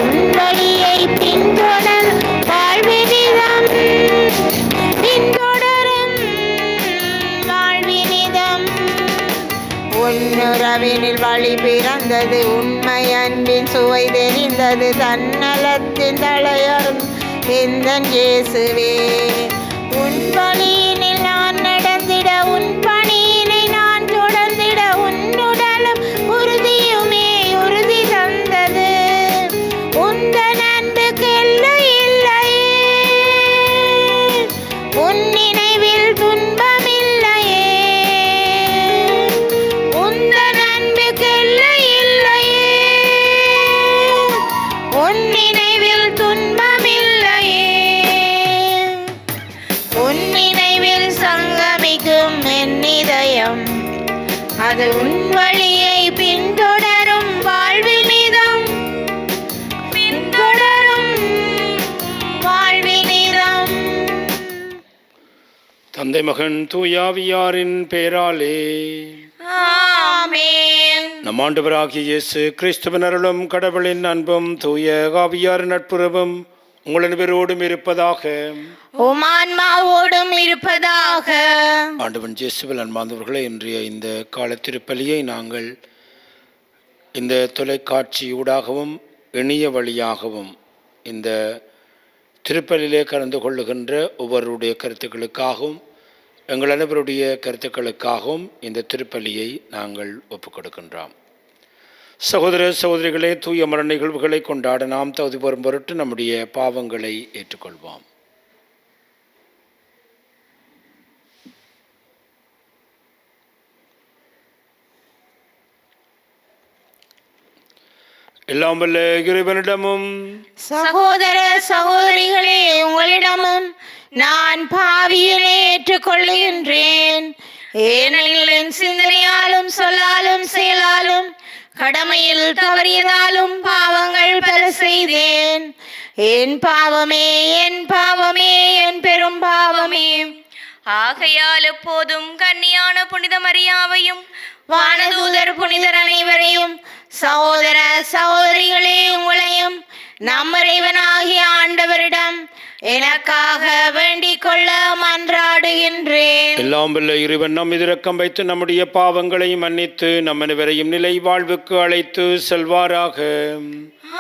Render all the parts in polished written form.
உன் வழியை பின்தொடரும் வாழ்வினிதம், பின்தொடரும் வாழ்வினிதம். உன்னுறவினில் வழி பிறந்தது, உண்மை அன்பின் சுவை தெரிந்தது, தன்னலத்தின் தலையரும் எந்தன் இயேசுவே. உன் வழியினில் நான் நடந்திட, உன் பணியினை நான் தொடர்ந்திட, உன்னுடலும் உறுதியுமே உறுதி தந்தது. உந்தன் அன்புக்கு எல்லை இல்லையே, உன் நினைவில் துன்பமில்லையே. உந்தன் அன்புக்கு எல்லை இல்லையே, உன் நினைவில் துன்பமில்லையே. உன் நினைவில் சங்கமிக்கும் என் இதயம், அது உன் வழியை பின்தொடரும் வாழ்வினிதம், பின்தொடரும் வாழ்வினிதம். தந்தை மகன் தூயாவியாரின் பெயராலே ஆமென். நம் ஆண்டவராகிய இயேசு கிறிஸ்துவின் அருளும் கடவுளின் அன்பும் தூய ஆவியாரின் நட்புறவும் உங்கள் அனைவரோடும் இருப்பதாக, உம் ஆன்மாவோடும் இருப்பதாக. ஆண்டவன் இயேசுவில் அன்பார்ந்தவர்களே, இன்றைய இந்த கால திருப்பலியை நாங்கள் இந்த தொலைக்காட்சி ஊடாகவும் இணைய வழியாகவும் இந்த திருப்பலியிலே கலந்து கொள்ளுகின்ற ஒவ்வொருடைய கருத்துக்களுக்காகவும் எங்கள் அனைவருடைய கருத்துக்களுக்காகவும் இந்த திருப்பலியை நாங்கள் ஒப்புக் கொடுக்கின்றோம். சகோதர சகோதரிகளே, தூய மர நிகழ்வுகளை கொண்டாட நாம் தகுதி பெறும் பொருட்டு நம்முடைய பாவங்களை ஏற்றுக்கொள்வோம். எல்லாம் வல்ல இறைவனிடமும் சகோதர சகோதரிகளே, உங்களிடமும் நான் பாவியனை ஏற்றுக்கொள்கின்றேன். ஏனெனில் என் சிந்தனையாலும் சொல்லாலும் செயலாலும் கடமையில் தவறியதாலும் பாவங்கள் பல செய்தேன். என் பாவமே, என் பாவமே, என் பெரும் பாவமே. ஆகையால் எப்போதும் கன்னியான புனித மரியாவையும் வானதூதர் புனிதர் அனைவரையும், சகோதர சகோதரிகளே உங்களையும் நம் இறைவனாகிய ஆண்டவரிடம் எனக்காக வேண்டிக் கொள்ள மன்றாடுகின்றேன். எல்லாம் வல்ல இறைவன் நம் மீது இரக்கம் வைத்து நம்முடைய பாவங்களை மன்னித்து நம் அனைவரையும் நிலை வாழ்வுக்கு அழைத்து செல்வாராக.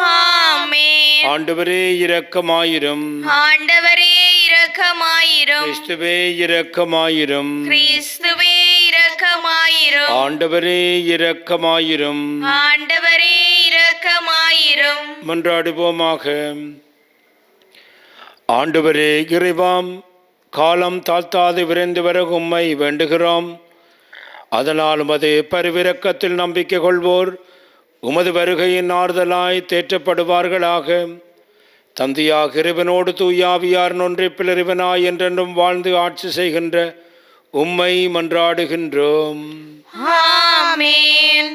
ஆமென். ஆண்டவரே இரக்கமாயிரும், ஆண்டவரே இரக்கமாயிரும், கிறிஸ்துவே இரக்கமாயிரும், கிறிஸ்துவே இரக்கமாயிரும், ஆண்டவரே இரக்கமாயிரும். ஆண்டவரே இரக்கமாயிரும். மன்றாடுவோமாக. ஆண்டவரே இறைவாம், காலம் தாழ்த்தாது விரைந்து வர உம்மை வேண்டுகிறோம். அதனால் உமது பரிவிரக்கத்தில் நம்பிக்கை கொள்வோர் உமது வருகையின் ஆறுதலாய் தேற்றப்படுவார்களாக. தந்தையாக இறைவனோடு தூயாவியார் ஒன்றிப்பில் இறைவனாய் என்றென்றும் வாழ்ந்து ஆட்சி செய்கின்ற உம்மை மன்றாடுகின்றோம். ஆமென்.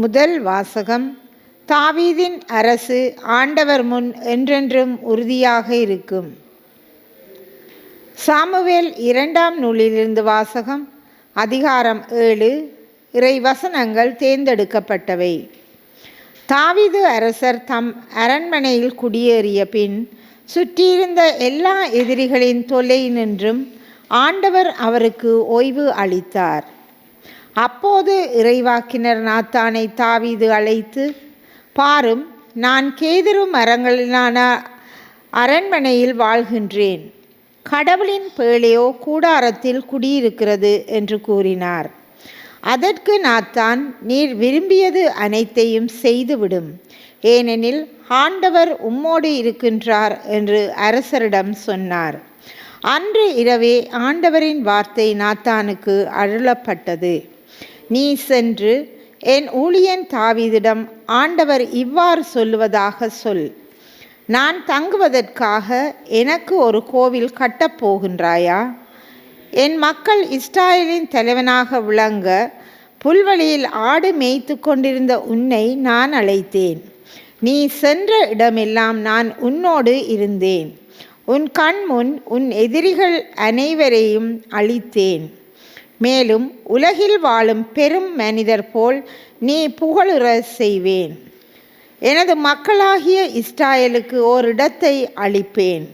முதல் வாசகம். தாவீதின் அரசு ஆண்டவர் முன் என்றென்றும் உறுதியாக இருக்கும். சாமுவேல் 2ஆம் நூலிலிருந்து வாசகம். அதிகாரம் 7. இறை வசனங்கள் தேர்ந்தெடுக்கப்பட்டவை. தாவீது அரசர் தம் அரண்மனையில் குடியேறிய பின் சுற்றியிருந்த எல்லா எதிரிகளின் தொல்லையினின்றும் ஆண்டவர் அவருக்கு ஓய்வு அளித்தார். அப்போது இறைவாக்கினர் நாத்தானை தாவீது அழைத்து, பாரும், நான் கேதுரு மரங்களிலான அரண்மனையில் வாழ்கின்றேன். கடவுளின் பேழையோ கூடாரத்தில் குடியிருக்கிறது என்று கூறினார். அதற்கு நாத்தான், நீர் விரும்பியது அனைத்தையும் செய்துவிடும், ஏனெனில் ஆண்டவர் உம்மோடு இருக்கின்றார் என்று அரசரிடம் சொன்னார். அன்று இரவே ஆண்டவரின் வார்த்தை நாத்தானுக்கு அருளப்பட்டது. நீ சென்று என் ஊழியன் தாவீதிடம் ஆண்டவர் இவ்வாறு சொல்லுவதாக சொல். நான் தங்குவதற்காக எனக்கு ஒரு கோவில் கட்டப்போகின்றாயா? என் மக்கள் இஸ்ராயலின் தலைவனாக விளங்க புல்வெளியில் ஆடு மேய்த்து கொண்டிருந்த உன்னை நான் அழைத்தேன். நீ சென்ற இடமெல்லாம் நான் உன்னோடு இருந்தேன். உன் கண்முன் உன் எதிரிகள் அனைவரையும் அழித்தேன். மேலும் உலகில் வாழும் பெரும் மனிதர் போல் நீ புகழுற செய்வேன். எனது மக்களாகிய இஸ்ராயலுக்கு ஓரிடத்தை அளிப்பேன்.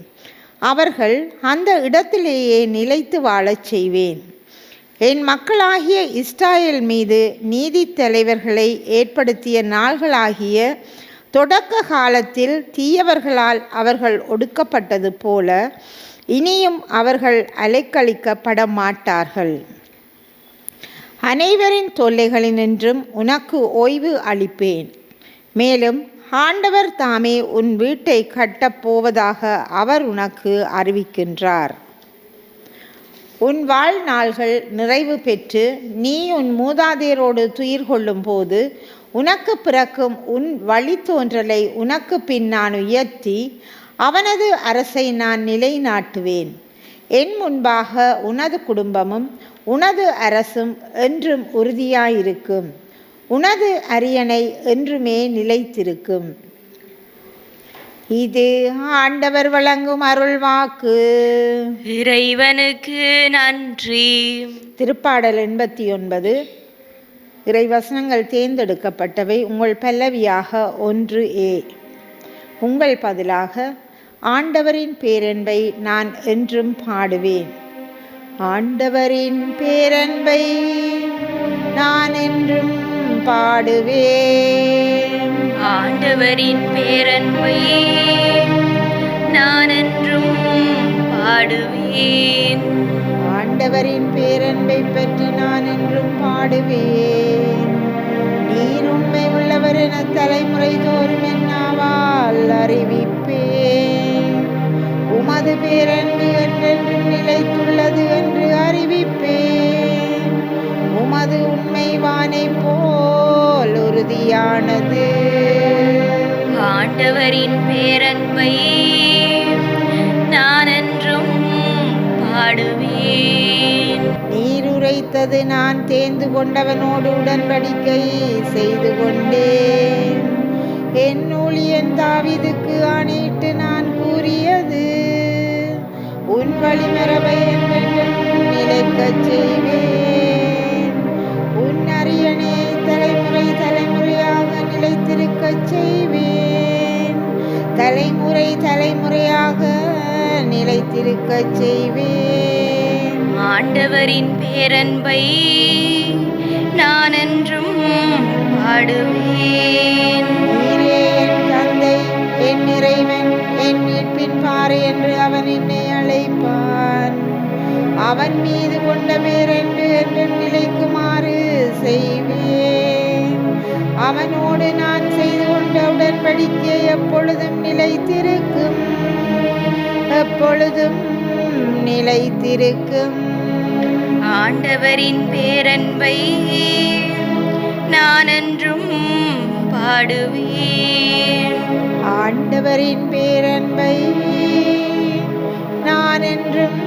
அவர்கள் அந்த இடத்திலேயே நிலைத்து வாழச் செய்வேன். என் மக்களாகிய இஸ்ராயல் மீது நீதி தலைவர்களை ஏற்படுத்திய நாள்களாகிய தொடக்க காலத்தில் தீயவர்களால் அவர்கள் ஒடுக்கப்பட்டது போல இனியும் அவர்கள் அலைக்கழிக்கப்பட மாட்டார்கள். அனைவரின் தொல்லைகளினின்றும் உனக்கு ஓய்வு அளிப்பேன். மேலும் ஆண்டவர் தாமே உன் வீட்டை கட்டப்போவதாக அவர் உனக்கு அறிவிக்கின்றார். உன் வாழ்நாள்கள் நிறைவு பெற்று நீ உன் மூதாதையரோடு துயிர் கொள்ளும் போது உனக்கு பிறக்கும் உன் வழித்தோன்றலை உனக்கு பின் நான் உயர்த்தி அவனது அரசை நான் நிலைநாட்டுவேன். என் முன்பாக உனது குடும்பமும் உனது அரசும் என்றும் உறுதியாயிருக்கும். உனது அரியணை என்றுமே நிலைத்திருக்கும். இது ஆண்டவர் வழங்கும் அருள்வாக்கு. இறைவனுக்கு நன்றி. திருப்பாடல் 89. இறைவசனங்கள் தேர்ந்தெடுக்கப்பட்டவை. உங்கள் பல்லவியாக 1A. உங்கள் பதிலாக ஆண்டவரின் பேரன்பை நான் என்றும் பாடுவேன். ஆண்டவரின் பேரன்பை நான் என்றும் பாடுவேன். ஆண்டவரின் பேரன்பை நான் என்றும் பாடுவேன். ஆண்டவரின் பேரன்பை பற்றி நான் என்றும் பாடுவேன். நீர் உண்மை உள்ளவர் என தலைமுறை தோறும் என்னாவால் அறிவிப்பேன். உமது பேரன்பு என்றென்றும் நிலைத்துள்ளது என்று அறிவிப்பேன். உமது உண்மை வானை போல் உறுதியானது. ஆண்டவரின் பேரன்பை நான் என்றும் பாடுவேன். நீர் உரைத்தது நான் தேர்ந்து கொண்டவனோடு உடன்படிக்கை செய்து கொண்டேன். என் ஊழியன் தாவீதுக்கு ஆணையிட்டு நான் கூறியது உன் வழிமரபை என்றென்றும் நிலைக்கச் செய்வேன். உன் அரியணை தலைமுறை தலைமுறையாக நிலைத்திருக்கச் செய்வேன். தலைமுறை தலைமுறையாக நிலைத்திருக்கச் செய்வேன். ஆண்டவரின் பேரன்பை நான் என்றும் பாடுவேன். நீரே என் தந்தை, என் இறைவன், என் மீட்பின் பாறை என்று அவன் என்னை அழைப்பான். அவன் மீது கொண்ட பேரன்பு என்று நிலைக்குமாறு செய்வேன். அவனோடு நான் செய்து கொண்ட உடன்படிக்கை எப்பொழுதும் நிலைத்திருக்கும். எப்பொழுதும் நிலைத்திருக்கும். ஆண்டவரின் பேரன்பை நான் என்றும் பாடுவேன். ஆண்டவரின் பேரன்பை நான் என்றும்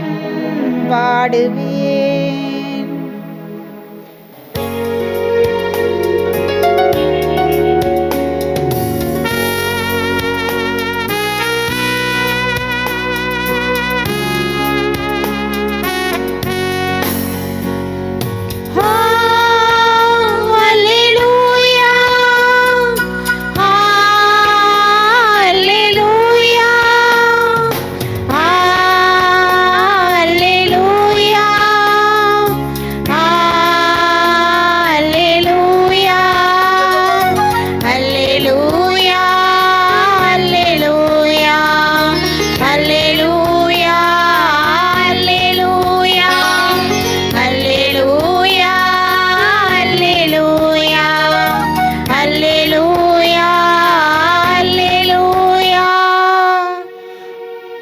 பாடுவேன்.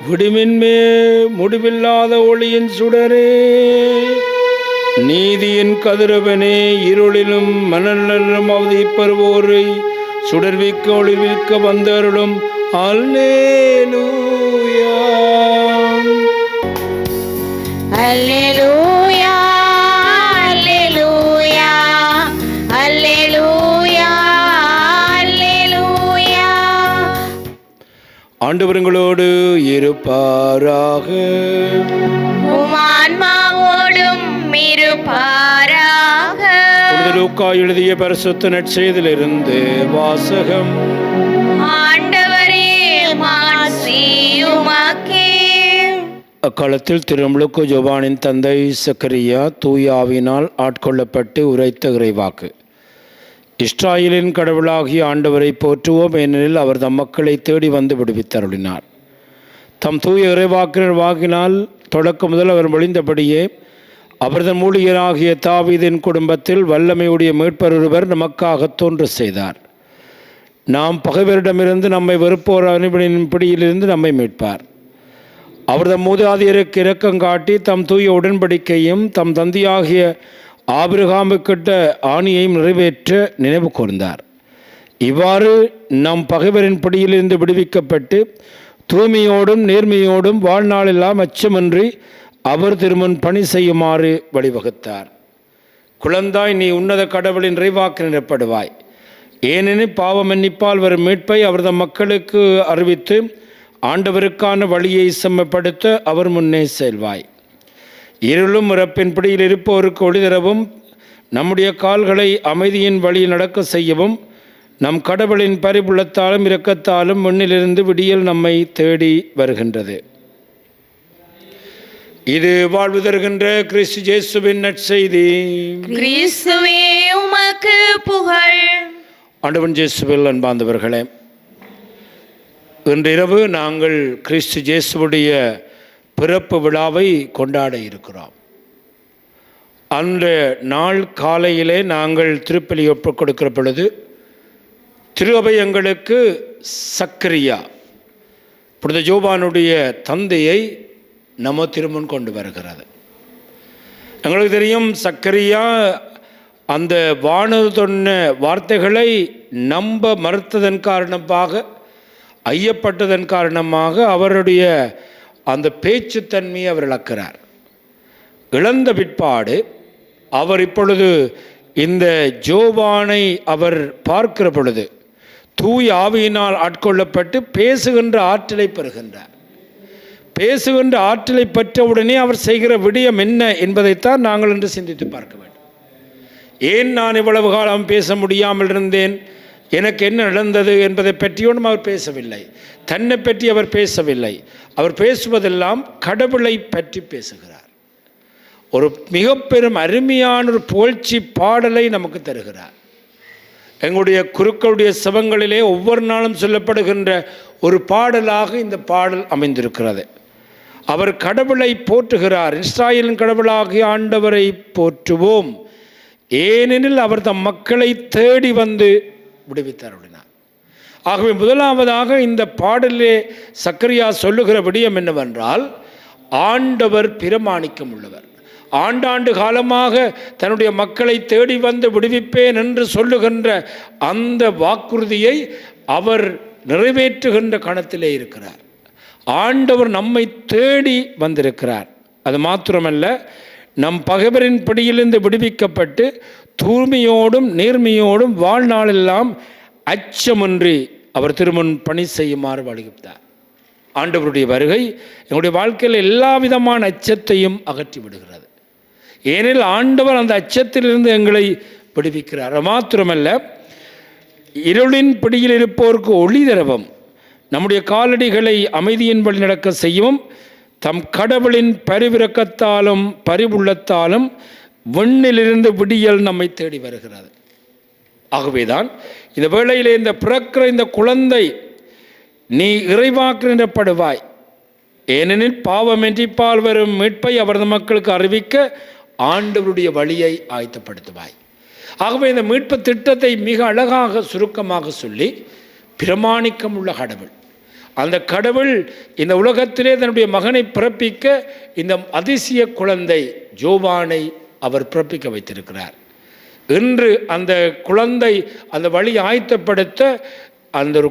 விடுமின்மே முடிவில்லாத ஒளியின் சுடரே, நீதியின் கதிரவனே, இருளிலும் மணலிலும் அவதிப்பருவோரை சுடர்விக்க ஒளிர்விக்க வந்தருளும். அல்லேலூயா அல்லேலூயா அல்லேலூயா அல்லேலூயா அல்லேலூயா. ஆண்டவர்களோடு இருப்பாராக. உம் ஆன்மாவோடும் இருப்பாராக. லூக்கா எழுதிய பரிசுத்த நற்செய்தியிலிருந்து வாசகம். ஆண்டவரே மாட்சி உமக்கே. அக்காலத்தில் திருமுழுக்கு யோவானின் தந்தை சக்கரியா தூய ஆவியினால் ஆட்கொள்ளப்பட்டு உரைத்த இறைவாக்கு. இஸ்ராயேலின் கடவுளாகிய ஆண்டவரை போற்றுவோம், ஏனெனில் அவர் தம் மக்களை தேடி வந்து விடுவித்தருளினார். தம் தூய இறைவாக்கினர் வாக்கினால் தொடக்கம் முதல் அவர் மொழிந்தபடியே அவர்தன் ஊழியராகிய தாவீதின் குடும்பத்தில் வல்லமையுடைய மீட்பர் ஒருவர் நமக்காக தோன்ற செய்தார். நாம் பகைவரிடமிருந்து நம்மை வெறுப்போர் அனுபவனின் பிடியிலிருந்து நம்மை மீட்பார். அவர்தம் மூதாதையருக்கு இரக்கங்காட்டி தம் தூய உடன்படிக்கையும் தம் தந்தையாகிய ஆபிரகாமுக்கிட்ட ஆணியையும் நிறைவேற்ற நினைவு கூர்ந்தார். இவ்வாறு நம் பகைவரின் பிடியிலிருந்து விடுவிக்கப்பட்டு தூய்மையோடும் நேர்மையோடும் வாழ்நாளெல்லாம் அச்சமின்றி அவர் திருமுன் பணி செய்யுமாறு வழிவகுத்தார். குழந்தாய், நீ உன்னத கடவுளின் இறைவாக்கு நிரப்படுவாய், ஏனெனில் பாவ மன்னிப்பால் வரும் மீட்பை அவரது மக்களுக்கு அறிவித்து ஆண்டவருக்கான வழியை செம்மைப்படுத்த அவர் முன்னே செல்வாய். இருளும் இறப்பின் பிடியில் இருப்போருக்கு ஒளி தரவும், நம்முடைய கால்களை அமைதியின் வழியில் நடக்க செய்யவும், நம் கடவுளின் பரிபுள்ளத்தாலும் இரக்கத்தாலும் மண்ணிலிருந்து விடியல் நம்மை தேடி வருகின்றது. இது வாழ்வு தருகின்ற கிறிஸ்து இயேசுவின் நற்செய்தி. கிறிஸ்துவே உமக்கு புகழ். ஆண்டவன் இயேசுவில் அன்பார்ந்தவர்களே, இன்றிரவு நாங்கள் கிறிஸ்து இயேசுவுடைய பிறப்பு விழாவை கொண்டாட இருக்கிறோம். அந்த நாள் காலையிலே நாங்கள் திருப்பலி ஒப்புக் கொடுக்கிற பொழுது திருஅவை எங்களுக்கு சக்கரியா புனித யோவானுடைய தந்தையை நம்ம திருமுன் கொண்டு வருகிறது. எங்களுக்கு தெரியும், சக்கரியா அந்த வானது சொன்ன வார்த்தைகளை நம்ப மறுத்ததன் காரணமாக, ஐயப்பட்டதன் காரணமாக அவருடைய அந்த பேச்சுத்தன்மையை அவர் இழக்கிறார். இழந்த பிற்பாடு அவர் இப்பொழுது இந்த யோவானை அவர் பார்க்கிற பொழுது தூய ஆவியினால் ஆட்கொள்ளப்பட்டு பேசுகின்ற ஆற்றலை பெறுகின்றார். பேசுகின்ற ஆற்றலை பெற்றவுடனே அவர் செய்கிற விடயம் என்ன என்பதைத்தான் நாங்கள் இன்று சிந்தித்து பார்க்க வேண்டும். ஏன் நான் இவ்வளவு காலம் பேச முடியாமல் இருந்தேன், எனக்கு என்ன நடந்தது என்பதை பற்றியும் அவர் பேசவில்லை. தன்னை பற்றி அவர் பேசவில்லை. அவர் பேசுவதெல்லாம் கடவுளை பற்றி பேசுகிறார். ஒரு மிக பெரும் அருமையான ஒரு புகழ்ச்சி பாடலை நமக்கு தருகிறார். எங்களுடைய குருக்களுடைய சபங்களிலே ஒவ்வொரு நாளும் சொல்லப்படுகின்ற ஒரு பாடலாக இந்த பாடல் அமைந்திருக்கிறது. அவர் கடவுளை போற்றுகிறார். இஸ்ராயேலின் கடவுளாகிய ஆண்டவரை போற்றுவோம், ஏனெனில் அவர் தம் மக்களை தேடி வந்து விடுவித்தருளினார். ஆகவே முதலாவதாக இந்த பாடலிலே சக்கரியா சொல்லுகிற விடயம் என்னவென்றால், ஆண்டவர் பிரமாணிக்கம் உள்ளவர். ஆண்டாண்டு காலமாக தன்னுடைய மக்களை தேடி வந்து விடுவிப்பேன் என்று சொல்லுகின்ற அந்த வாக்குறுதியை அவர் நிறைவேற்றுகின்ற கணத்திலே இருக்கிறார். ஆண்டவர் நம்மை தேடி வந்திருக்கிறார். அது மாத்திரமல்ல, நம் பகைவரின் பிடியிலிருந்து விடுவிக்கப்பட்டு தூய்மையோடும் நேர்மையோடும் வாழ்நாளெல்லாம் அச்சமின்றி அவர் திருமுன் பணி செய்யுமாறு வலியுறுத்தார். ஆண்டவருடைய வருகை எங்களுடைய வாழ்க்கையில் எல்லா விதமான அச்சத்தையும் அகற்றி விடுகிறது. ஏனெனில் ஆண்டவர் அந்த அச்சத்திலிருந்து எங்களை விடுவிக்கிறார். மாத்திரமல்ல, இருளின் பிடியில் இருப்போருக்கு ஒளி தரவும், நம்முடைய காலடிகளை அமைதியின் வழி நடக்க செய்யவும், தம் கடவுளின் பரிவிரக்கத்தாலும் பரிவுள்ளத்தாலும் விண்ணிலிருந்து விடியல் நம்மை தேடி வருகிறது. ஆகவேதான் இந்த வேளையிலே இந்த பிறக்கிற இந்த குழந்தை, நீ இறைவாக்கு நிரப்படுவாய், ஏனெனில் பாவமென்றிப்பால் வரும் மீட்பை அவரது மக்களுக்கு அறிவிக்க ஆண்டவருடைய வழியை ஆயத்தப்படுத்துவாய். ஆகவே இந்த மீட்பு திட்டத்தை மிக அழகாக சுருக்கமாக சொல்லி, பிரமாணிக்கம் உள்ள கடவுள், அந்த கடவுள் இந்த உலகத்திலே தன்னுடைய மகனை பிறப்பிக்க இந்த அதிசய குழந்தை யோவானை அவர் பிறப்பிக்க வைத்திருக்கிறார். இன்று அந்த குழந்தை அந்த வழி ஆயத்தப்படுத்த அந்த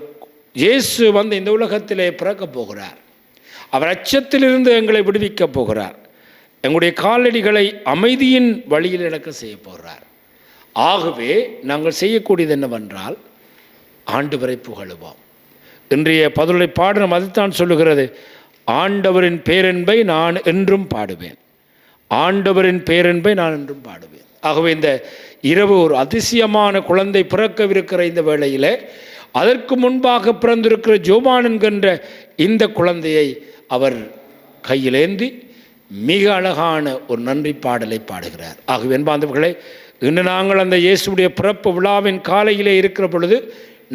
இயேசு வந்து இந்த உலகத்திலே பிறக்கப் போகிறார். அவர் அச்சத்திலிருந்து எங்களை விடுவிக்கப் போகிறார். எங்களுடைய காலடிகளை அமைதியின் வழியில் நடக்க செய்ய போகிறார். ஆகவே நாங்கள் செய்யக்கூடியது என்னவென்றால், ஆண்டவரை புகழுவோம். இன்றைய பதிலுரை பாடலும் அதுதான் சொல்லுகிறது. ஆண்டவரின் பேரன்பை நான் என்றும் பாடுவேன், ஆண்டவரின் பேரன்பை நான் என்றும் பாடுவேன். ஆகவே இந்த இரவு ஒரு அதிசயமான குழந்தை பிறக்கவிருக்கிற இந்த வேளையிலே அதற்கு முன்பாக பிறந்திருக்கிற ஜோவான் என்கின்ற இந்த குழந்தையை அவர் கையிலேந்தி மிக அழகான ஒரு நன்றி பாடலை பாடுகிறார். ஆகவே அன்பார்ந்தவர்களே, இன்று நாங்கள் அந்த இயேசுடைய பிறப்பு விழாவின் காலையிலே இருக்கிற பொழுது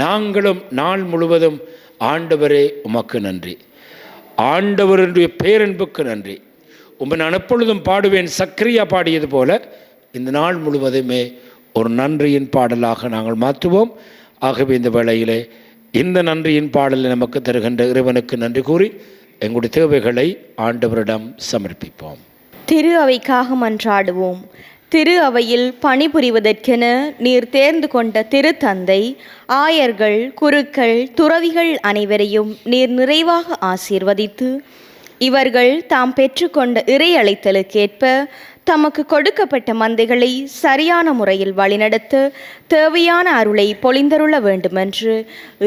நாங்களும் நாள் முழுவதும் ஆண்டவரே உமக்கு நன்றி, ஆண்டவருடைய பேரன்புக்கு நன்றி, உம்மை நான் எப்பொழுதும் பாடுவேன், சக்கரியா பாடியது போல இந்த நாள் முழுவதுமே ஒரு நன்றியின் பாடலாக நாங்கள் மாற்றுவோம். ஆகவே இந்த வேளையிலே இந்த நன்றியின் பாடலை நமக்கு தருகின்ற இறைவனுக்கு நன்றி கூறி எங்களுடைய தேவைகளை ஆண்டவரிடம் சமர்ப்பிப்போம். திரு அவைக்காக மன்றாடுவோம். திரு அவையில் பணிபுரிவதற்கென நீர் தேர்ந்து கொண்ட திருத்தந்தை, ஆயர்கள், குருக்கள், துறவிகள் அனைவரையும் நீர் நிறைவாக ஆசீர்வதித்து இவர்கள் தாம் பெற்றுக்கொண்ட இறை அழைத்தலுக்கேற்ப தமக்கு கொடுக்கப்பட்ட மந்தைகளை சரியான முறையில் வழிநடத்த தேவையான அருளை பொழிந்தருள வேண்டுமென்று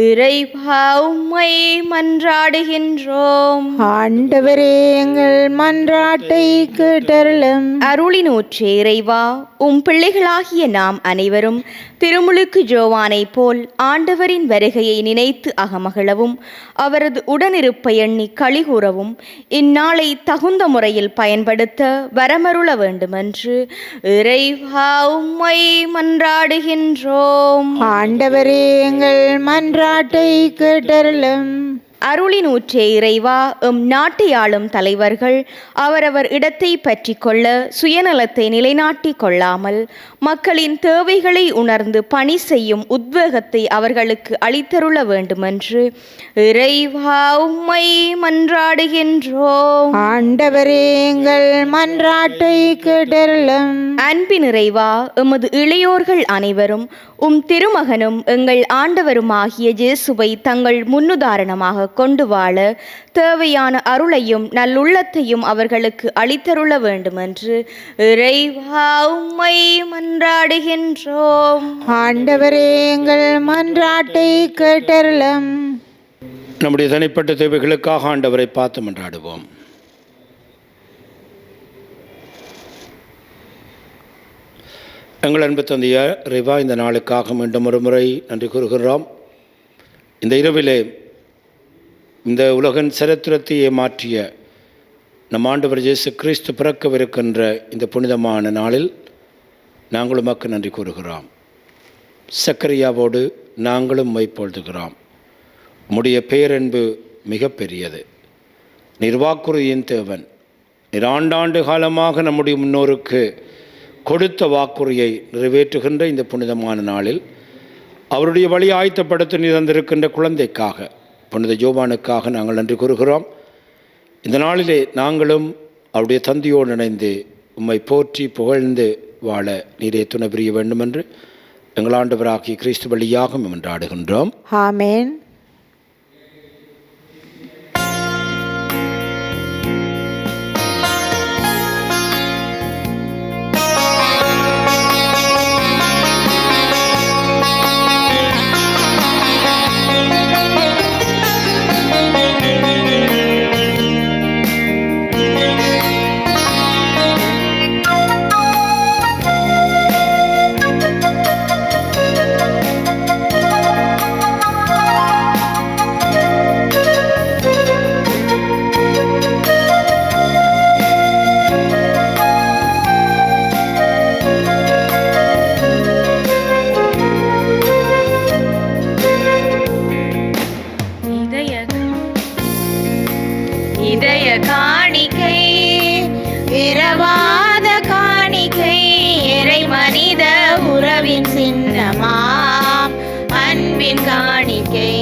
இறைவா உம்மை மன்றாடுகின்றோம். ஆண்டவரே, எங்கள் மன்றாட்டை கேட்டருளும். அருளின் ஊற்றே இறைவா, உம் பிள்ளைகளாகிய நாம் அனைவரும் திருமுழுக்கு ஜோவானை போல் ஆண்டவரின் வருகையை நினைத்து அகமகிழவும் அவரது உடனிருப்பை எண்ணி களிகூறவும் இந்நாளை தகுந்த முறையில் பயன்படுத்த வரமருள வேண்டுமென்று இறைவா உம்மை மன்றாடுகின்றோம். ஆண்டவரே, எங்கள் மன்றாட்டை கேட்டருளும். அருளின் ஊற்றே இறைவா, எம் நாட்டை ஆளும் தலைவர்கள் அவரவர் இடத்தை பற்றி கொள்ள சுயநலத்தை நிலைநாட்டி கொள்ளாமல் மக்களின் தேவைகளை உணர்ந்து பணி செய்யும் உத்வேகத்தை அவர்களுக்கு அளித்தருள வேண்டுமென்று இறைவா உம்மை மன்றாடுகின்றோம். ஆண்டவரே, எங்கள் மன்றாட்டை கேட்டருளும். அன்பின் இறைவா, எமது இளையோர்கள் அனைவரும் உம் திருமகனும் எங்கள் ஆண்டவருமாகிய இயேசுவை தங்கள் முன்னுதாரணமாக கொண்டு வாழ தேவையான அருளையும் நல்லுள்ளத்தையும் அவர்களுக்கு அளித்தருள வேண்டுமென்று இறைவா உம்மை மன்றாடுகின்றோம். ஆண்டவரே, எங்கள் மன்றாட்டை கேட்டருளும். நம்முடைய தனிப்பட்ட தேவைகளுக்காக ஆண்டவரை பார்த்து மன்றாடுவோம். எங்கள் அன்பு தந்தையார் இறைவா, இந்த நாளுக்காக மீண்டும் ஒரு முறை நன்றி கூறுகிறோம். இந்த இரவிலே இந்த உலகின் சரித்திரத்தையே மாற்றிய நம் ஆண்டவர் இயேசு கிறிஸ்து பிறக்கவிருக்கின்ற இந்த புனிதமான நாளில் நாங்கள் உமக்கு நன்றி கூறுகிறோம். சக்கரியாவோடு நாங்களும் மைப்பொழுதுகிறோம். உம்முடைய பேரன்பு மிக பெரியது. வாக்குறுதியின் தேவன். நீர் ஆண்டாண்டு காலமாக நம்முடைய முன்னோருக்கு கொடுத்த வாக்குறுதியை நிறைவேற்றுகின்ற இந்த புனிதமான நாளில் அவருடைய வழி ஆயத்தப்படுத்த நீர் தந்திருக்கின்ற குழந்தைக்காக, புனித ஜோவானுக்காக நாங்கள் நன்றி கூறுகிறோம். இந்த நாளிலே நாங்களும் அவருடைய தந்தையோடு இணைந்து உம்மை போற்றி புகழ்ந்து வாழ நீரே துணை புரிய வேண்டுமென்று எங்கள் ஆண்டவராகிய கிறிஸ்து வழியாக மன்றாடுகின்றோம். ஆமென். இதய காணிக்கை, இரவாத காணிக்கை, இறை மனித உறவின் சின்னமாம் அன்பின் காணிக்கை.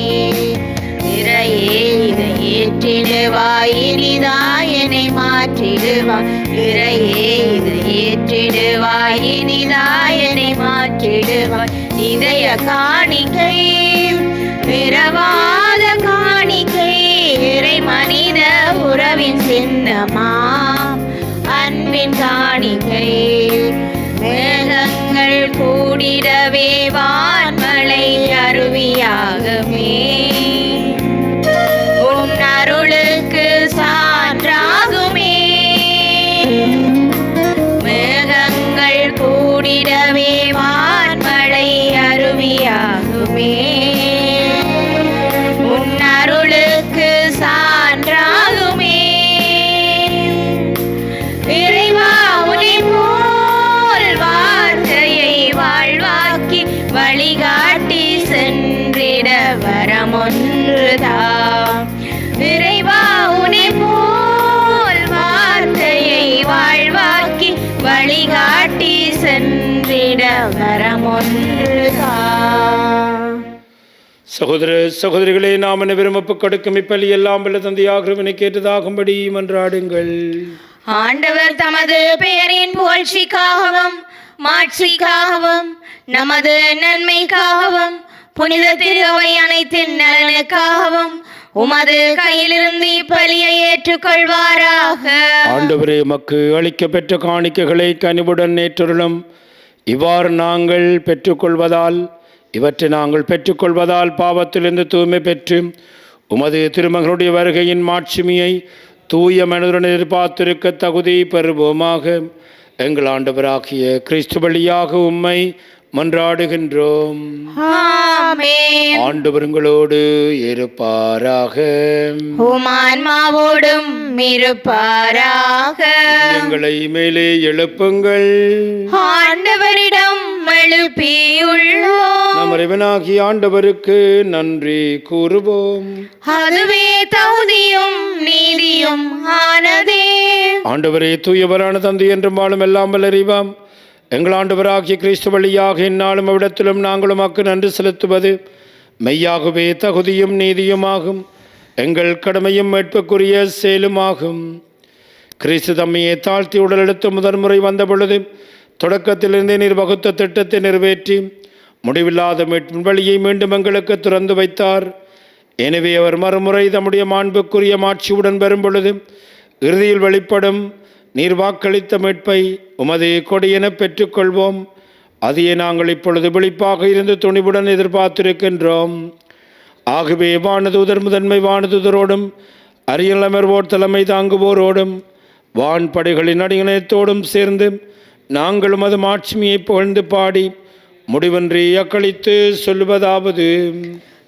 இறையே இதை ஏற்றிடுவாய், இனிதாய் என்னை மாற்றிடுவாய். இறையே இதை ஏற்றிடுவாய், இனிதாய் என்னை மாற்றிடுவாய். இதய காணிக்கை, இரவாத காணிக்கை, இறை மனித உறவின் சின்னமாம் அன்பின் காணிக்கை. மேகங்கள் கூடிடவே வான்மழை அருவியாகுமே, உன் அருளுக்கு சான்றாகுமே. மேகங்கள் கூடி வரமொன்றுதான். இறைவா உனை போல் வார்த்தையை வாழ்வாக்கி வழிகாட்டி சென்றிட வரமொன்றுதான். சகோதர சகோதரிகளே, நாம் அனைவரும் ஒப்புக் கொடுக்கும் இப்பலி எல்லாம் வல்ல தந்தையாகிறவனை கேட்டதாகும்படி மன்றாடுங்கள். ஆண்டவர் தமது பெயரின் புகழ்ச்சிக்காகவும் மாட்சிக்காகவும் நமது நன்மைக்காகவும் புனித திருவை அனைத்தின் நலனுக்காகவும் உமது கையிலிருந்து இப்பலியை ஏற்றுக்கொள்வாராக. ஆண்டவரே, மக்கு அளிக்கப்பெற்ற காணிக்கைகளை கனிவுடன் ஏற்றருளும். இவ்வாறு நாங்கள் பெற்றுக்கொள்வதால் பாவத்திலிருந்து தூய்மை பெற்று உமது திருமகனுடைய வருகையின் மாட்சிமையை தூய மனதுடன் எதிர்பார்த்திருக்க தகுதி பெறுவோமாக. எங்கள் ஆண்டவராகிய கிறிஸ்து வழியாக உம்மை மன்றாடுகின்றோம். ஆமென். ஆண்டவர் உங்களோடு இருப்பாராக. உமான்மாவோடும் இருப்பாராக. எங்களை மேலே எழுப்புங்கள். ஆண்டவரிடம் எழுப்பியுள்ளோம். நம் இறைவனாகிய ஆண்டவருக்கு நன்றி கூறுவோம். அதுவே தகுதியும் நீதியும் ஆனதே. ஆண்டவரே, தூயவரான தந்தை என்றும் வாழும் எல்லாம் வல்லறிவாம் எங்கள் ஆண்டவராகிய கிறிஸ்து வழியாக இந்நாளும் அவ்விடத்திலும் நாங்கள் உமக்கு நன்றி செலுத்துவது மெய்யாகவே தகுதியும் நீதியுமாகும். எங்கள் கடமையும் மீட்புக்குரிய செயலுமாகும். கிறிஸ்து தம்மையை தாழ்த்தி உடலெடுத்து முதன்முறை வந்த பொழுது தொடக்கத்திலிருந்தே நீர் வகுத்த திட்டத்தை நிறைவேற்றி முடிவில்லாத மீட்பின் வழியை மீண்டும் எங்களுக்கு திறந்து வைத்தார். எனவே அவர் மறுமுறை தம்முடைய மாண்புக்குரிய மாட்சியுடன் வரும் பொழுது இறுதியில் வெளிப்படும் நீர் வாக்களித்த மீட்பை உமது கொடியென பெற்றுக்கொள்வோம். அதையே நாங்கள் இப்பொழுது விழிப்பாக இருந்து துணிவுடன் எதிர்பார்த்திருக்கின்றோம். ஆகவே வானதூதர் முதன்மை வானதூதரோடும் அரியல் அமர்வோர் தலைமை தாங்குவோரோடும் வான்படைகளின் அடியணத்தோடும் சேர்ந்து நாங்களும் அது மாட்சிமையை புகழ்ந்து பாடி முடிவன்றி அக்களித்து சொல்லுவதாவது: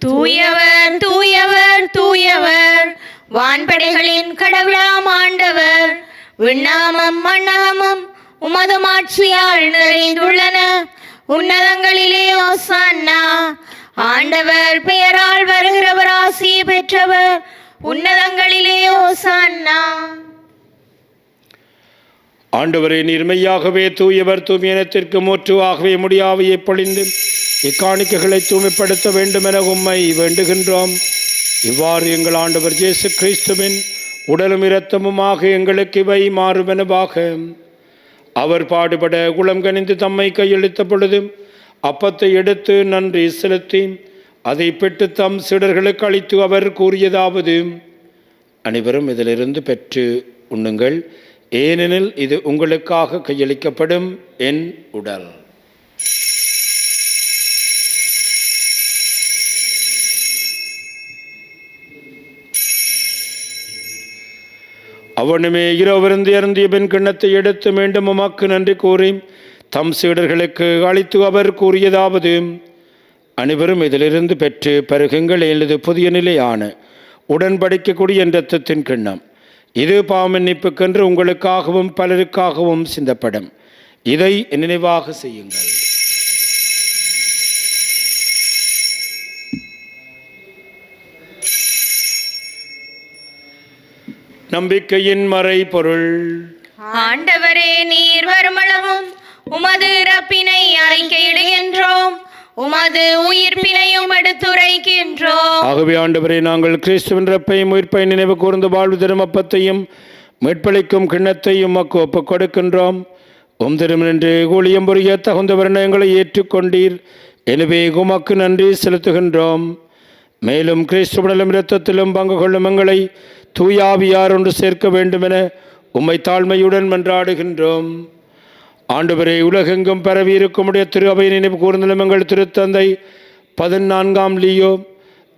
தூயவர் தூயவர் தூயவர், வான்படைகளின் கடவுளாம் ஆண்டவர். விண்ணகமும் மண்ணகமும் உமது மாட்சியால் நிறைந்துள்ளன. உன்னதங்களிலே ஓசான்னா. ஆண்டவர் பெயரால் வருகிறவர் ஆசி பெற்றவர். உன்னதங்களிலே ஓசான்னா. ஆண்டவரே, நீர்மையாகவே தூயவர், தூய்மையினத்திற்கு மூற்றுவாகவே முடியாவையை பொழிந்து இக்காணிக்கைகளை தூய்மைப்படுத்த வேண்டும் என உம்மை வேண்டுகின்றோம். இவ்வாறு எங்கள் ஆண்டவர் இயேசு கிறிஸ்துவின் உடலும் இரத்தமுமாக எங்களுக்கு இவை மாறுவனவாக. அவர் பாடுபட குளம் கனிந்து தம்மை கையளித்த பொழுது அப்பத்தை எடுத்து நன்றி செலுத்தி அதை பெற்று தம் சீடர்களுக்கு அளித்து அவர் கூறியதாவது: அனைவரும் இதிலிருந்து பெற்று உண்ணுங்கள், ஏனெனில் இது உங்களுக்காக கையளிக்கப்படும் என் உடல். அவனுமே இரவிருந்து அருந்திய பின் கிண்ணத்தை எடுத்து மீண்டும் உமக்கு நன்றி கூறி தம் சீடர்களுக்கு அளித்து அவர் கூறியதாவது: அனைவரும் இதிலிருந்து பெற்று பருகுங்கள், எனது புதிய நிலையான உடன்படிக்கக்கூடிய இரத்தத்தின் கிண்ணம். இது பாவமன்னிப்புக்கென்று உங்களுக்காகவும் பலருக்காகவும் சிந்தப்படும். இதை நினைவாக செய்யுங்கள். நம்பிக்கையின் மறை பொருள். ஆண்டவரே, நீர் வருமளவும் உமது இறப்பினை அறிக்கையிடுகின்றோம், உமது உயிர்ப்பினையும் எடுத்துரைக்கின்றோம். ஆகவே ஆண்டவரே, நாங்கள் கிறிஸ்துவின் இறப்பையும் உயிர்ப்பை நினைவு கூர்ந்து வாழ்வு தரும் அப்பத்தையும் மீட்பளிக்கும் கிண்ணத்தையும் உமக்கு ஒப்புக் கொடுக்கின்றோம். திருமணன்று ஊழியம் புரிய தகுந்த வருணங்களை ஏற்றுக்கொண்டீர். எனவே உமக்கு நன்றி செலுத்துகின்றோம். மேலும் கிறிஸ்துவனிலும் இரத்தத்திலும் பங்கு கொள்ளும் எங்களை தூயாவியார் ஒன்று சேர்க்க வேண்டுமென உம்மை தாழ்மையுடன் மன்றாடுகின்றோம். ஆண்டவரே, உலகெங்கும் பரவி இருக்குமுடைய திரு அவை நினைவு கூர்ந்தலும் எங்கள் திருத்தந்தை 14ஆம் லியோ,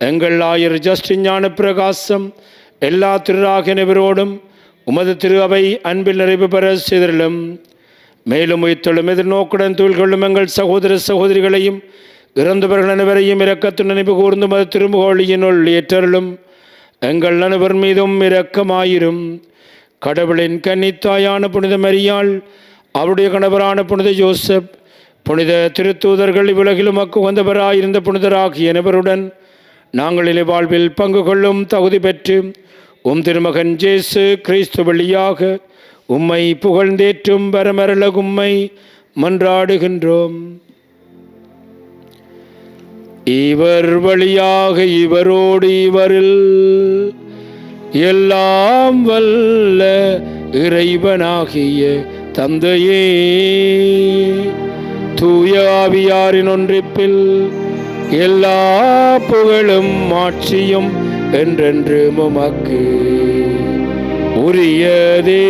எங்கள் ஆயர் ஜஸ்டின் ஞான பிரகாசம், எல்லா திருராகினவரோடும் உமது திரு அவை அன்பில் நிறைவு பெற செய்தலும். மேலும் உயிர்த்தெழும் எதிர்நோக்குடன் தூள்கொள்ளும் எங்கள் சகோதர சகோதரிகளையும் இறந்தவர்கள் அனைவரையும் இரக்கத்து நினைவு கூர்ந்து மது திருமுகொழியினுள் ஏற்றலும். எங்கள் அனைவர் மீதும் இரக்கமாயிரும். கடவுளின் கன்னித்தாயான புனித மரியாள், அவருடைய கணவரான புனித ஜோசப், புனித திருத்தூதர்கள், இவ்வுலகிலும் உகந்தவராயிருந்த புனிதராகிய அனைவருடன் நாங்கள் இலை வாழ்வில் பங்கு கொள்ளும் தகுதி பெற்று உம் திருமகன் இயேசு கிறிஸ்து வழியாக உம்மை புகழ்ந்தேற்றும் வரமரள உம்மை மன்றாடுகின்றோம். இவர் வழியாக இவரோடு இவரில் எல்லாம் வல்ல இறைவனாகிய தந்தையே, தூய ஆவியாரின் ஒன்றிப்பில் எல்லா புகழும் ஆட்சியும் என்றென்று உமக்கு உரியதே.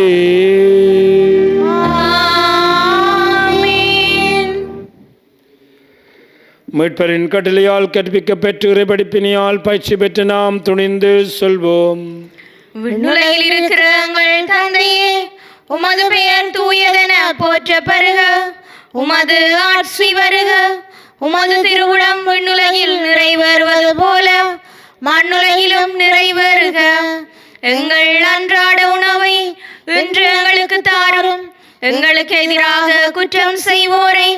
மீட்பரின் கட்டளையால் கற்பிக்கப் பெற்று இறைபடிப்பினியால் பயிற்சி பெற்று நாம் துணிந்து சொல்வோம். விண்ணுலகில் இருக்கிற எங்கள் தந்தையே, உமது பெயர் தூயதென போற்ற பெறுக. உமது ஆட்சி வருக. உமது திருவுளம் விண்ணுலகில் நிறைவேறுவது போல மண்ணுலகிலும் நிறைவேறுக. எங்கள் அன்றாட உணவை இன்று எங்களுக்கு தாரும். எங்களுக்கு எதிராக குற்றம் செய்வோரை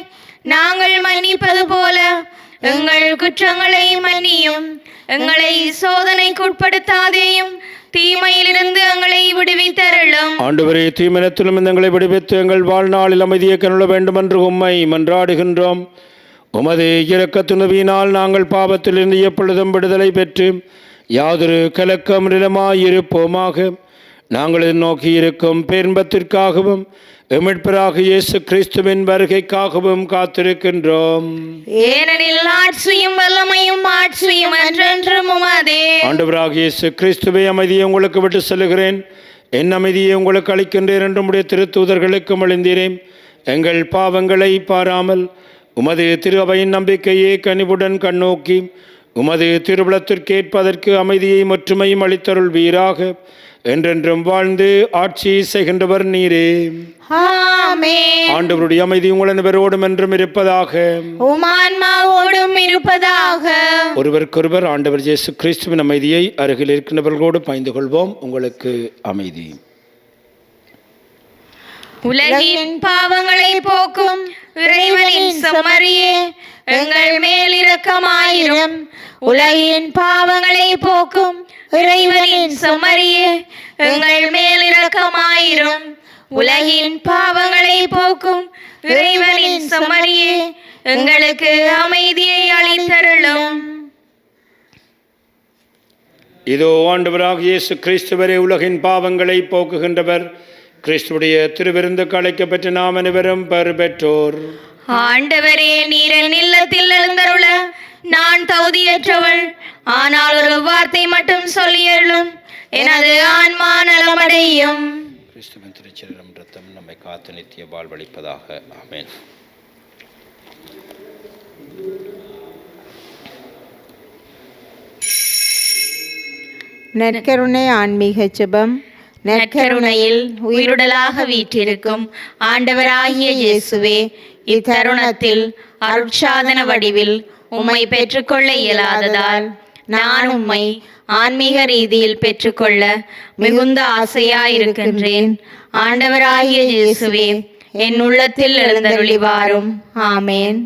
நாங்கள் மன்னிப்பது போல எங்கள் குற்றங்களை மன்னியும். எங்களை சோதனைக்குட்படுத்தாதேயும், தீமையிலிருந்து எங்களை விடுவித்தருளும். ஆண்டவரே, தீமனத்திலும் எங்களை விடுவித்து எங்கள் வாழ்நாளில் அமைதியை கருள வேண்டும் என்று உம்மை மன்றாடுகின்றோம். உமது இரக்கத்துணவியினால் நாங்கள் பாவத்திலிருந்து எப்பொழுதும் விடுதலை பெற்று யாதொரு கலக்கம் நிலமாயிருப்போமாக. நாங்கள் நோக்கி இருக்கும் பேரின்பத்திற்காகவும் எமிழ்ப்பராக இயேசு கிறிஸ்துவின் வருகைக்காகவும் காத்திருக்கின்றோம். ஏனெனில் ஆட்சியும் வல்லமையும் மாட்சியும் என்றென்றும் உமதே. ஆண்டவராக இயேசு கிறிஸ்துவை, அமைதியை உங்களுக்கு விட்டு செல்கிறேன், என் அமைதியை உங்களுக்கு அளிக்கின்றேன் என்று உம்முடைய திருத்தூதர்களுக்கு மொழிந்தீரேன். எங்கள் பாவங்களை பாராமல் உமது திரு அவையின் நம்பிக்கையே கனிவுடன் கண்ணோக்கி உமது திருவுளத்திற்கேற்பதற்கு அமைதியை ஒற்றுமையும் அளித்தருள்வீராக. என்றென்றும் வாழ்ந்து ஆட்சி செய்கின்றவர் நீரே. ஆமென். ஆண்டவருடைய அமைதி உங்கள் அனைவரோடும் என்றும் இருப்பதாக. உம் ஆன்மாவோடும் இருப்பதாக. ஒருவருக்கொருவர் ஆண்டவர் இயேசு கிறிஸ்துவின் அமைதியை அருகில் இருக்கின்றவர்களோடு பகிர்ந்து கொள்வோம். உங்களுக்கு அமைதி. உலகின் பாவங்களை போக்கும் இறைவனின் செம்மறியே, எங்கள் மேல் இரக்கமாயிரும். உலகின் பாவங்களை போக்கும் இறைவனின் செம்மறியே, எங்கள் மேல் இரக்கமாயிரும். உலகின் பாவங்களை போக்கும் இறைவனின் செம்மறியே, எங்களுக்கு அமைதியை அளித்தருளும். இதோ ஆண்டவராக இயேசு கிறிஸ்துவரே, உலகின் பாவங்களை போக்குகின்றவர். கிறிஸ்துடைய திருவிருந்துக்கு அழைக்கப்பட்ட நாம் அனைவரும் பெறு பெற்றோர். ஆண்டவரே, நீர் என் இல்லத்தில் எழுந்தருள நான் தகுதியற்றவள். ஆனால் ஒரு வார்த்தை மட்டும் சொல்லியருளும், எனது ஆன்மா நலமடையும். கிறிஸ்துவின் திருச்சரீரம் இரத்தம் நம்மை காத்து நித்திய வாழ்வளிப்பதாக. ஆமென். நற்கருணை ஆன்மீக ஜெபம். நற்கருணையில் உயிருடலாக வீற்றிருக்கும் ஆண்டவராகிய இயேசுவே, இத்தருணத்தில் அருட்சாதன வடிவில் உம்மை பெற்றுக்கொள்ள இயலாததால் நான் உம்மை ஆன்மீக ரீதியில் பெற்றுக்கொள்ள மிகுந்த ஆசையாயிருக்கின்றேன். ஆண்டவராகிய இயேசுவே, என் உள்ளத்தில் எழுந்தருளி வாரும். ஆமென்.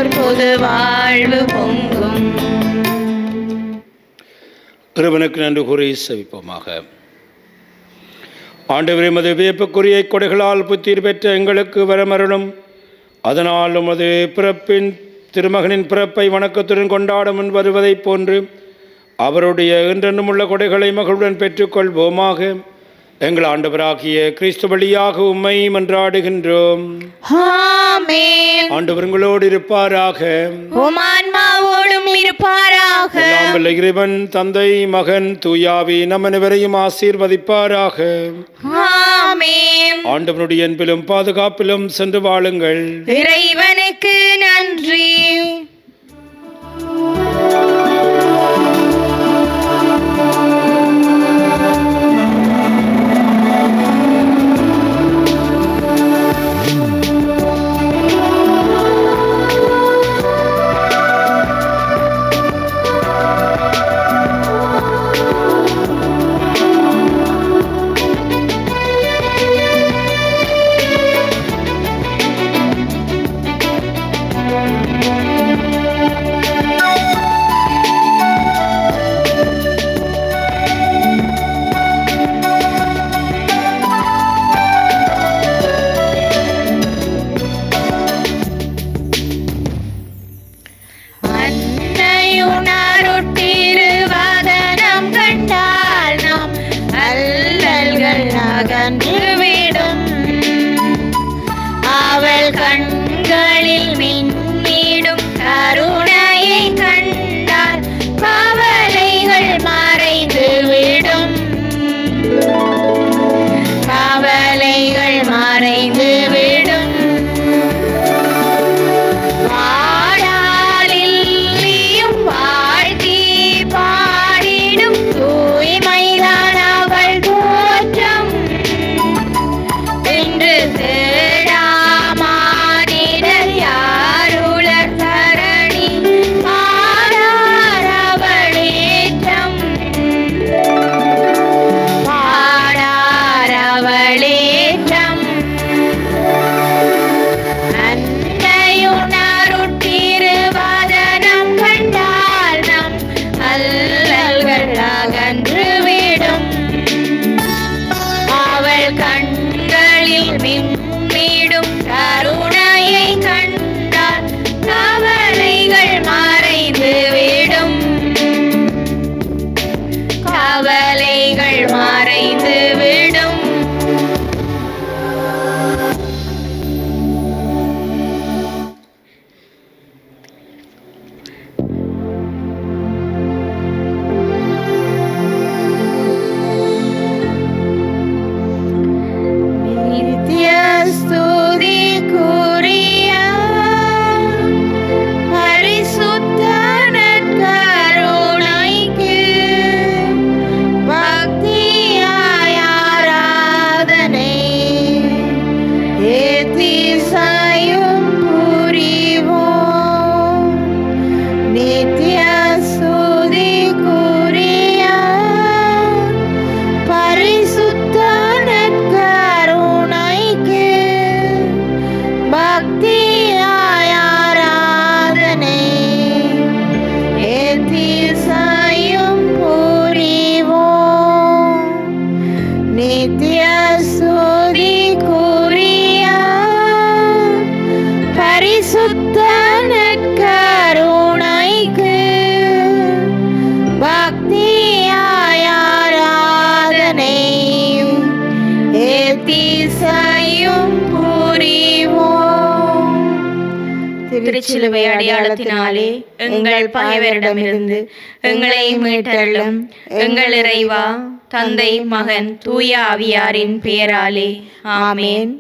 ஓர் பொது வாழ்வு பொங்கும். இறைவனுக்கு நன்றி கூறி செவிப்போமாக. ஆண்டவரே, உமது வியப்புக்குரிய கொடைகளால் புத்தீர் பெற்ற எங்களுக்கு வரமருளும். அதனால் உமது பிறப்பின் திருமகனின் பிறப்பை வணக்கத்துடன் கொண்டாட முன் வருவதைப் போன்று அவருடைய என்றென்றும் உள்ள கொடைகளை மகளுடன் பெற்றுக்கொள்வோமாக. எங்கள் ஆண்டவராகிய கிறிஸ்து வழியாக உம்மை மன்றாடுகின்றோம். ஆமென். ஆண்டவர் உங்களோடு இருப்பாராக. உம் ஆன்மாவோடும் இருப்பாராக. எல்லாம் வல்ல இறைவன் தந்தை, மகன், தூயாவி நம் அனைவரையும் ஆசீர்வதிப்பாராக. ஆமென். ஆண்டவனுடைய அன்பிலும் பாதுகாப்பிலும் சென்று வாழுங்கள். இறைவனுக்கு நன்றி. கண்களில் மின்னிடும் கருணையை கண்டால் கவலைகள் மறைந்து விடும். கவலைகள் மறைந்து விடும். பாடாலில்லியும் வாழ்த்தி பாடிடும் தூய்மைதான் அவள் தோற்றம் என்று திருச்சிலுவை அடையாளத்தினாலே எங்கள் பகைவரிடமிருந்து எங்களை மீட்டருளும். எங்கள் இறைவா, தந்தை, மகன், தூய ஆவியாரின் பெயராலே ஆமென்.